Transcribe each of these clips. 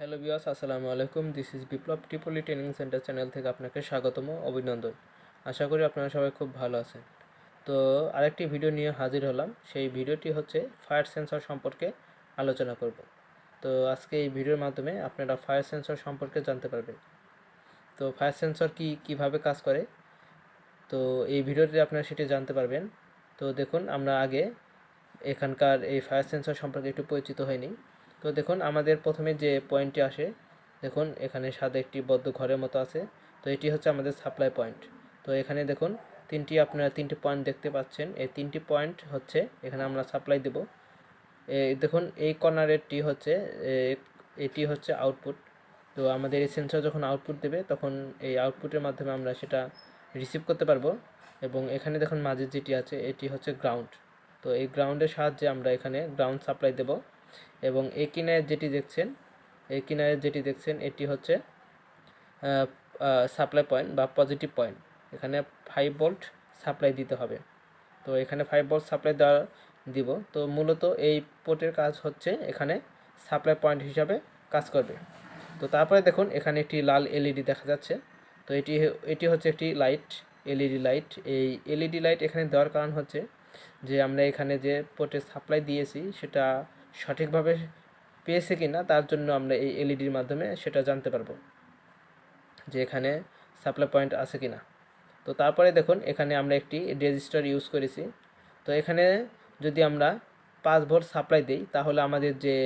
Hello viewers, আসসালামু আলাইকুম। This is Biplob টিপলি ট্রেনিং সেন্টার চ্যানেল থেকে আপনাকে স্বাগতম, অভিনন্দন। আশা করি আপনারা সবাই খুব ভালো আছেন। তো আরেকটি ভিডিও নিয়ে হাজির হলাম। সেই ভিডিওটি হচ্ছে ফায়ার সেন্সর সম্পর্কে আলোচনা করব। তো আজকে এই ভিডিওর মাধ্যমে আপনারা ফায়ার সেন্সর সম্পর্কে জানতে পারবেন। তো ফায়ার সেন্সর কিভাবে কাজ করে, তো এই ভিডিওতে আপনারা সেটি জানতে পারবেন। তো দেখুন, আমরা আগে এখানকার এই ফায়ার সেন্সর সম্পর্কে একটু পরিচিত হয়নি। তো দেখুন, আমাদের প্রথমে যে পয়েন্টটি আসে, দেখুন এখানে সাদা একটি বদ্ধ ঘরের মতো আছে। তো এটি হচ্ছে আমাদের সাপ্লাই পয়েন্ট। তো এখানে দেখুন আপনারা তিনটি পয়েন্ট দেখতে পাচ্ছেন। এই তিনটি পয়েন্ট হচ্ছে এখানে আমরা সাপ্লাই দেব। দেখুন এই কর্নারেরটি হচ্ছে এটি হচ্ছে আউটপুট। তো আমাদের এই সেন্সর যখন আউটপুট দেবে তখন এই আউটপুটের মাধ্যমে আমরা সেটা রিসিভ করতে পারবো। এবং এখানে দেখুন মাঝে যেটি আছে এটি হচ্ছে গ্রাউন্ড। তো এই গ্রাউন্ডের সাহায্যে আমরা এখানে গ্রাউন্ড সাপ্লাই দেব। এবং এই কিনারে যেটি দেখছেন এটি হচ্ছে সাপ্লাই পয়েন্ট বা পজিটিভ পয়েন্ট। এখানে 5 ভোল্ট সাপ্লাই দিতে হবে। তো এখানে 5 ভোল্ট সাপ্লাই দিব। তো মূলত এই পোর্টের কাজ হচ্ছে এখানে সাপ্লাই পয়েন্ট হিসাবে কাজ করবে। তো তারপরে দেখুন এখানে একটি লাল এলইডি দেখা যাচ্ছে। তো এটি হচ্ছে একটি লাইট, এলইডি লাইট। এই এলইডি লাইট এখানে দেওয়ার কারণ হচ্ছে যে আমরা এখানে যে পোর্টে সাপ্লাই দিয়েছি সেটা সঠিকভাবে পেয়েছে কি না, তার জন্য আমরা এই এলইডির মাধ্যমে সেটা জানতে পারবো যে এখানে সাপ্লাই পয়েন্ট আছে কি না। তো তারপরে দেখুন এখানে আমরা একটি রেজিস্টার ইউজ করেছি। তো এখানে যদি আমরা 5 ভোল্ট সাপ্লাই দিই তাহলে আমাদের যে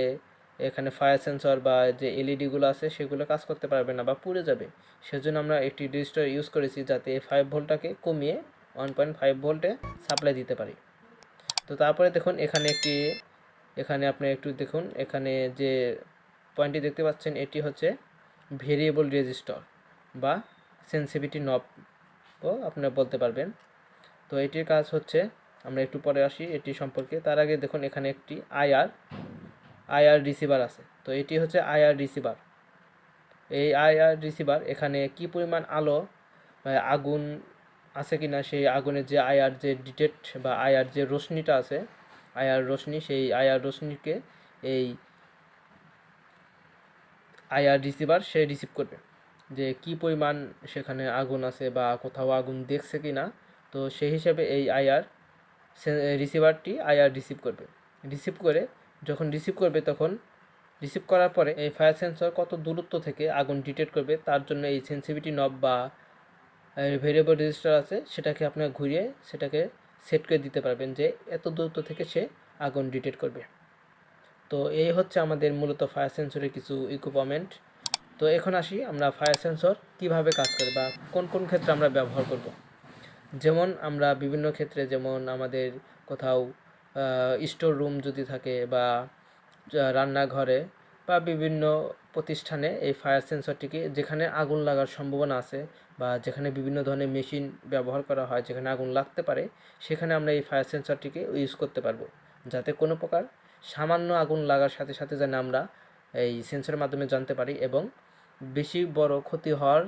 এখানে ফায়ার সেন্সর বা যে এলইডিগুলো আছে সেগুলো কাজ করতে পারবে না বা পুড়ে যাবে। সেজন্য আমরা একটি রেজিস্টার ইউজ করেছি যাতে 5 ভোল্টটাকে কমিয়ে 1.5 ভোল্টে সাপ্লাই দিতে পারি। তো তারপরে দেখুন এখানে আপনি একটু দেখুন, এখানে যে পয়েন্টটি দেখতে পাচ্ছেন এটি হচ্ছে ভেরিয়েবল রেজিস্টার বা সেন্সিটিভিটি নবও আপনারা বলতে পারবেন। তো এটির কাজ হচ্ছে, আমরা একটু পরে আসি এটি সম্পর্কে। তার আগে দেখুন এখানে একটি আইআর রিসিভার আছে। তো এটি হচ্ছে আইআর রিসিভার। এই আইআর রিসিভার এখানে কি পরিমাণ আলো আগুন আছে কিনা, সেই আগুনের যে আইআর যে ডিটেক্ট বা আইআর যে রশ্মিটা আছে, আইআর রশ্মি, সেই আইআর রশ্মিকে এই আইআর রিসিভার সে রিসিভ করবে যে কি পরিমাণ সেখানে আগুন আছে বা কোথাও আগুন দেখছে কি না। তো সেই হিসাবে এই রিসিভারটি আইআর যখন রিসিভ করবে তখন রিসিভ করার পরে এই ফায়ার সেন্সর কত দূরত্ব থেকে আগুন ডিটেক্ট করবে তার জন্য এই সেন্সিটিভিটি নব বা ভেরিয়েবল রেজিস্টার আছে, সেটাকে আপনার ঘুরিয়ে সেটাকে সেট করে দিতে পারবেন যে এত দূরত্ব থেকে সে আগুন ডিটেক্ট করবে। তো এই হচ্ছে আমাদের মূলত ফায়ার সেন্সরের কিছু ইকুইপমেন্ট। তো এখন আসি আমরা ফায়ার সেন্সর কিভাবে কাজ করে বা কোন কোন ক্ষেত্রে আমরা ব্যবহার করব। যেমন আমরা বিভিন্ন ক্ষেত্রে, যেমন আমাদের কোথাও স্টোর রুম যদি থাকে বা রান্নাঘরে বা বিভিন্ন প্রতিষ্ঠানে এই ফায়ার সেন্সরটিকে, যেখানে আগুন লাগার সম্ভাবনা আছে বা যেখানে বিভিন্ন ধরনের মেশিন ব্যবহার করা হয় যেখানে আগুন লাগতে পারে, সেখানে আমরা এই ফায়ার সেন্সরটিকে ইউজ করতে পারবো, যাতে কোনো প্রকার সামান্য আগুন লাগার সাথে সাথে যেন আমরা এই সেন্সরের মাধ্যমে জানতে পারি এবং বেশি বড় ক্ষতি হওয়ার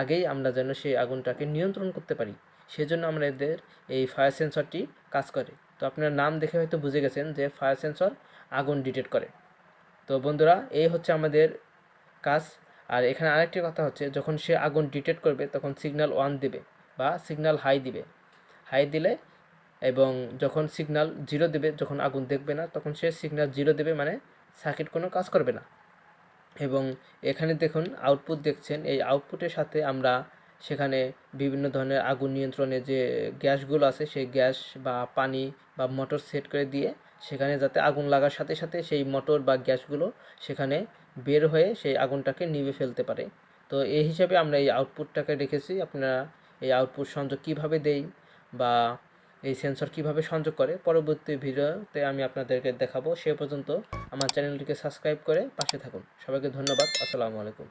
আগেই আমরা যেন সেই আগুনটাকে নিয়ন্ত্রণ করতে পারি। সেজন্য আমাদের এই ফায়ার সেন্সরটি কাজ করে। তো আপনার নাম দেখে হয়তো বুঝে গেছেন যে ফায়ার সেন্সর আগুন ডিটেক্ট করে। তো বন্ধুরা, এই হচ্ছে আমাদের কাজ। আর এখানে আরেকটি কথা হচ্ছে, যখন সে আগুন ডিটেক্ট করবে তখন সিগন্যাল 1 দিবে বা সিগন্যাল হাই দিলে, এবং যখন সিগন্যাল 0 দেবে, যখন আগুন দেখবে না তখন সে সিগন্যাল 0 দেবে, মানে সার্কিট কোনো কাজ করবে না। এবং এখানে দেখুন আউটপুট দেখছেন, এই আউটপুটের সাথে আমরা সেখানে বিভিন্ন ধরনের আগুন নিয়ন্ত্রণে যে গ্যাসগুলো আছে সেই গ্যাস বা পানি বা মোটর সেট করে দিয়ে সেখানে যাতে আগুন লাগার সাথে সাথে সেই মোটর বা গ্যাসগুলো সেখানে বের হয়ে সেই আগুনটাকে নিভে ফেলতে পারে। তো এই হিসাবে আমরা এই আউটপুটটাকে রেখেছি। আপনারা এই আউটপুট সংযোগ কিভাবে দেই বা এই সেন্সর কিভাবে সংযোগ করে পরবর্তী ভিডিওতে আমি আপনাদেরকে দেখাবো। সে পর্যন্ত আমার চ্যানেলটিকে সাবস্ক্রাইব করে পাশে থাকুন। সবাইকে ধন্যবাদ। আসসালামু আলাইকুম।